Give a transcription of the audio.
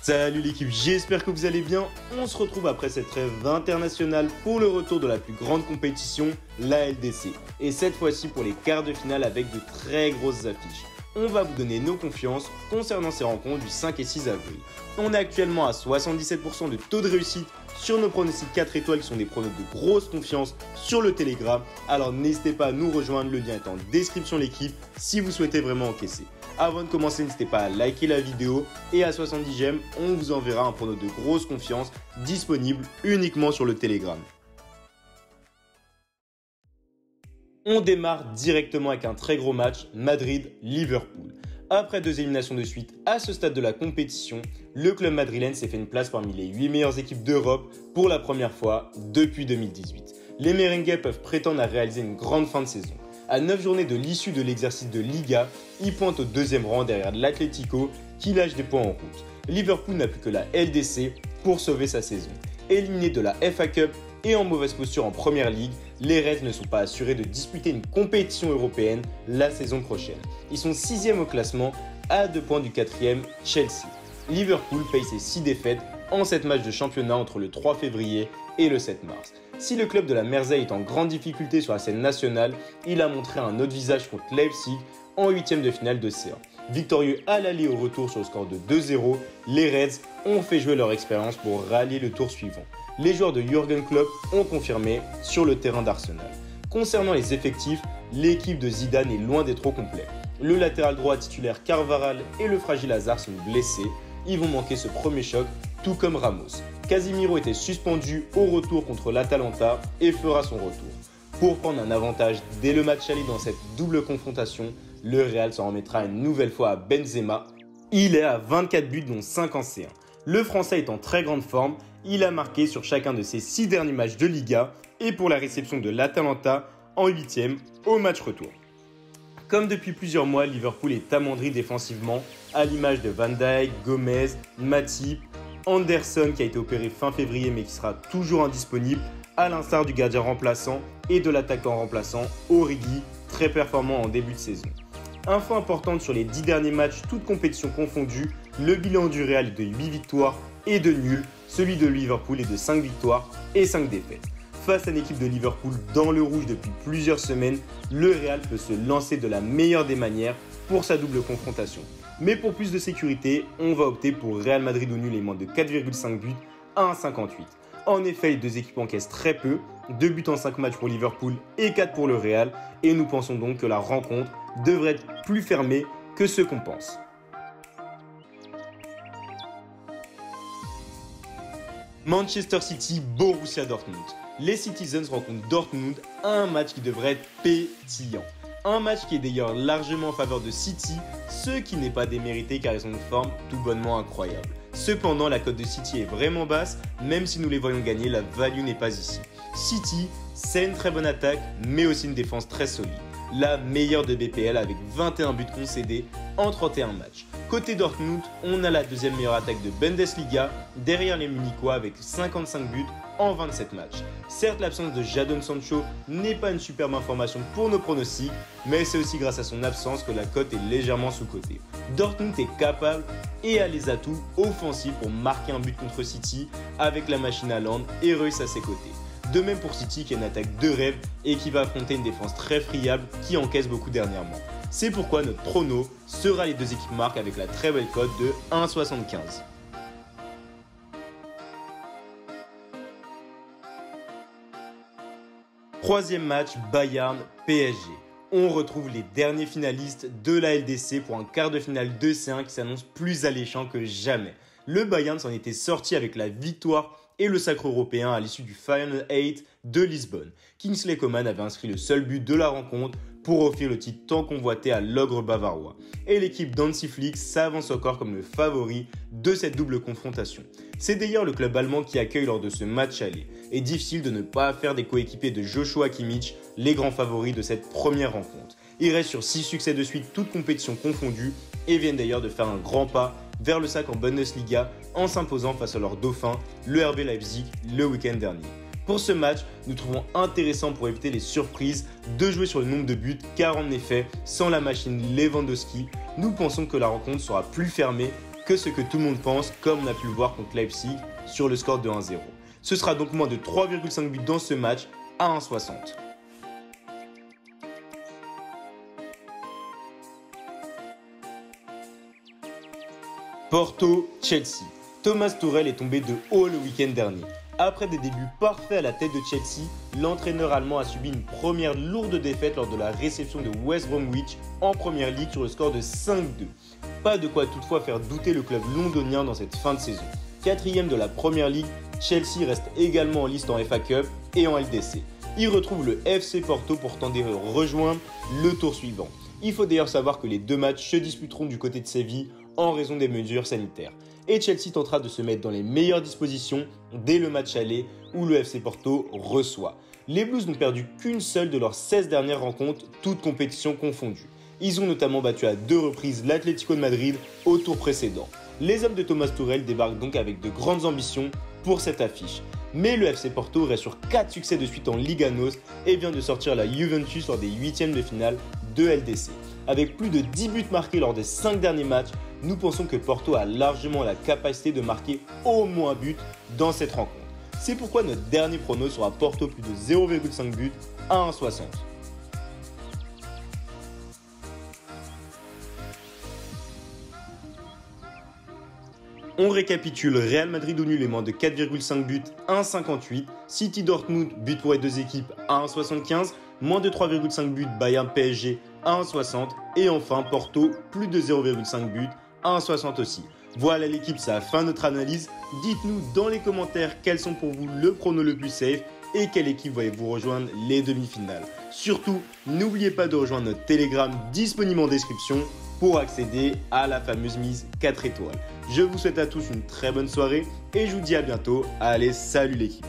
Salut l'équipe, j'espère que vous allez bien. On se retrouve après cette trêve internationale pour le retour de la plus grande compétition, la LDC. Et cette fois-ci pour les quarts de finale avec de très grosses affiches. On va vous donner nos confiances concernant ces rencontres du 5 et 6 avril. On est actuellement à 77% de taux de réussite sur nos pronostics 4 étoiles qui sont des pronostics de grosse confiance sur le Telegram. Alors n'hésitez pas à nous rejoindre, le lien est en description l'équipe si vous souhaitez vraiment encaisser. Avant de commencer, n'hésitez pas à liker la vidéo et à 70 j'aime, on vous enverra un pronostic de grosse confiance disponible uniquement sur le Telegram. On démarre directement avec un très gros match, Madrid-Liverpool. Après 2 éliminations de suite à ce stade de la compétition, le club madrilène s'est fait une place parmi les 8 meilleures équipes d'Europe pour la première fois depuis 2018. Les merengues peuvent prétendre à réaliser une grande fin de saison. À 9 journées de l'issue de l'exercice de Liga, ils pointent au deuxième rang derrière l'Atlético qui lâche des points en route. Liverpool n'a plus que la LDC pour sauver sa saison. Éliminé de la FA Cup et en mauvaise posture en Première Ligue, les Reds ne sont pas assurés de disputer une compétition européenne la saison prochaine. Ils sont 6e au classement à 2 points du 4e Chelsea. Liverpool paye ses 6 défaites en 7 matchs de championnat entre le 3 février et le 7 mars. Si le club de la Mersey est en grande difficulté sur la scène nationale, il a montré un autre visage contre Leipzig en 8e de finale de C1. Victorieux à l'aller et au retour sur le score de 2-0, les Reds ont fait jouer leur expérience pour rallier le tour suivant. Les joueurs de Jürgen Klopp ont confirmé sur le terrain d'Arsenal. Concernant les effectifs, l'équipe de Zidane est loin d'être au complet. Le latéral droit titulaire Carvajal et le fragile Hazard sont blessés. Ils vont manquer ce premier choc, tout comme Ramos. Casemiro était suspendu au retour contre l'Atalanta et fera son retour. Pour prendre un avantage dès le match aller dans cette double confrontation, le Real s'en remettra une nouvelle fois à Benzema. Il est à 24 buts dont 5 en C1. Le Français est en très grande forme, il a marqué sur chacun de ses 6 derniers matchs de Liga et pour la réception de l'Atalanta en 8e au match retour. Comme depuis plusieurs mois, Liverpool est amendri défensivement à l'image de Van Dijk, Gomez, Matip, Anderson qui a été opéré fin février mais qui sera toujours indisponible, à l'instar du gardien remplaçant et de l'attaquant remplaçant Origi, très performant en début de saison. Info importante sur les 10 derniers matchs, toutes compétitions confondues, le bilan du Real est de 8 victoires et 2 nuls, celui de Liverpool est de 5 victoires et 5 défaites. Face à une équipe de Liverpool dans le rouge depuis plusieurs semaines, le Real peut se lancer de la meilleure des manières pour sa double confrontation. Mais pour plus de sécurité, on va opter pour Real Madrid au nul et moins de 4,5 buts à 1,58. En effet, les deux équipes encaissent très peu, 2 buts en 5 matchs pour Liverpool et 4 pour le Real, et nous pensons donc que la rencontre devrait être plus fermée que ce qu'on pense. Manchester City, Borussia Dortmund. Les Citizens rencontrent Dortmund à un match qui devrait être pétillant. Un match qui est d'ailleurs largement en faveur de City, ce qui n'est pas démérité car ils ont une forme tout bonnement incroyable. Cependant, la cote de City est vraiment basse, même si nous les voyons gagner, la value n'est pas ici. City, c'est une très bonne attaque, mais aussi une défense très solide. La meilleure de BPL avec 21 buts concédés en 31 matchs. Côté Dortmund, on a la deuxième meilleure attaque de Bundesliga, derrière les Munichois avec 55 buts en 27 matchs. Certes, l'absence de Jadon Sancho n'est pas une superbe information pour nos pronostics, mais c'est aussi grâce à son absence que la cote est légèrement sous-cotée. Dortmund est capable et a les atouts offensifs pour marquer un but contre City avec la machine Haaland et Reus à ses côtés. De même pour City qui a une attaque de rêve et qui va affronter une défense très friable qui encaisse beaucoup dernièrement. C'est pourquoi notre prono sera les deux équipes marques avec la très belle cote de 1,75. Troisième match, Bayern-PSG. On retrouve les derniers finalistes de la LDC pour un quart de finale de C1 qui s'annonce plus alléchant que jamais. Le Bayern s'en était sorti avec la victoire et le sacre européen à l'issue du Final 8 de Lisbonne. Kingsley Coman avait inscrit le seul but de la rencontre pour offrir le titre tant convoité à l'ogre bavarois. Et l'équipe d'Hansi Flick s'avance encore comme le favori de cette double confrontation. C'est d'ailleurs le club allemand qui accueille lors de ce match aller. Et difficile de ne pas faire des coéquipiers de Joshua Kimmich les grands favoris de cette première rencontre. Ils restent sur 6 succès de suite, toutes compétitions confondues, et viennent d'ailleurs de faire un grand pas vers le sacre en Bundesliga en s'imposant face à leur dauphin, le RB Leipzig, le week-end dernier. Pour ce match, nous trouvons intéressant pour éviter les surprises de jouer sur le nombre de buts car en effet, sans la machine Lewandowski, nous pensons que la rencontre sera plus fermée que ce que tout le monde pense, comme on a pu le voir contre Leipzig sur le score de 1-0. Ce sera donc moins de 3,5 buts dans ce match à 1,60. Porto-Chelsea. Thomas Tuchel est tombé de haut le week-end dernier. Après des débuts parfaits à la tête de Chelsea, l'entraîneur allemand a subi une première lourde défaite lors de la réception de West Bromwich en Première Ligue sur le score de 5-2. Pas de quoi toutefois faire douter le club londonien dans cette fin de saison. 4e de la Première Ligue, Chelsea reste également en liste en FA Cup et en LDC. Il retrouve le FC Porto pour tenter de rejoindre le tour suivant. Il faut d'ailleurs savoir que les deux matchs se disputeront du côté de Séville en raison des mesures sanitaires. Et Chelsea tentera de se mettre dans les meilleures dispositions dès le match aller où le FC Porto reçoit. Les Blues n'ont perdu qu'une seule de leurs 16 dernières rencontres, toutes compétitions confondues. Ils ont notamment battu à 2 reprises l'Atlético de Madrid au tour précédent. Les hommes de Thomas Tuchel débarquent donc avec de grandes ambitions pour cette affiche. Mais le FC Porto reste sur 4 succès de suite en Liga NOS et vient de sortir la Juventus lors des 8e de finale de LDC. Avec plus de 10 buts marqués lors des 5 derniers matchs, nous pensons que Porto a largement la capacité de marquer au moins un but dans cette rencontre. C'est pourquoi notre dernier prono sera Porto plus de 0,5 buts à 1,60. On récapitule: Real Madrid au nul et moins de 4,5 buts, 1,58. City Dortmund, but pour les deux équipes, 1,75. Moins de 3,5 buts, Bayern PSG, 1,60. Et enfin Porto, plus de 0,5 buts, 1,60 aussi. Voilà l'équipe, ça a fin notre analyse. Dites-nous dans les commentaires quels sont pour vous le prono le plus safe et quelle équipe voyez-vous rejoindre les demi-finales. Surtout, n'oubliez pas de rejoindre notre Telegram disponible en description pour accéder à la fameuse mise 4 étoiles. Je vous souhaite à tous une très bonne soirée et je vous dis à bientôt. Allez, salut l'équipe!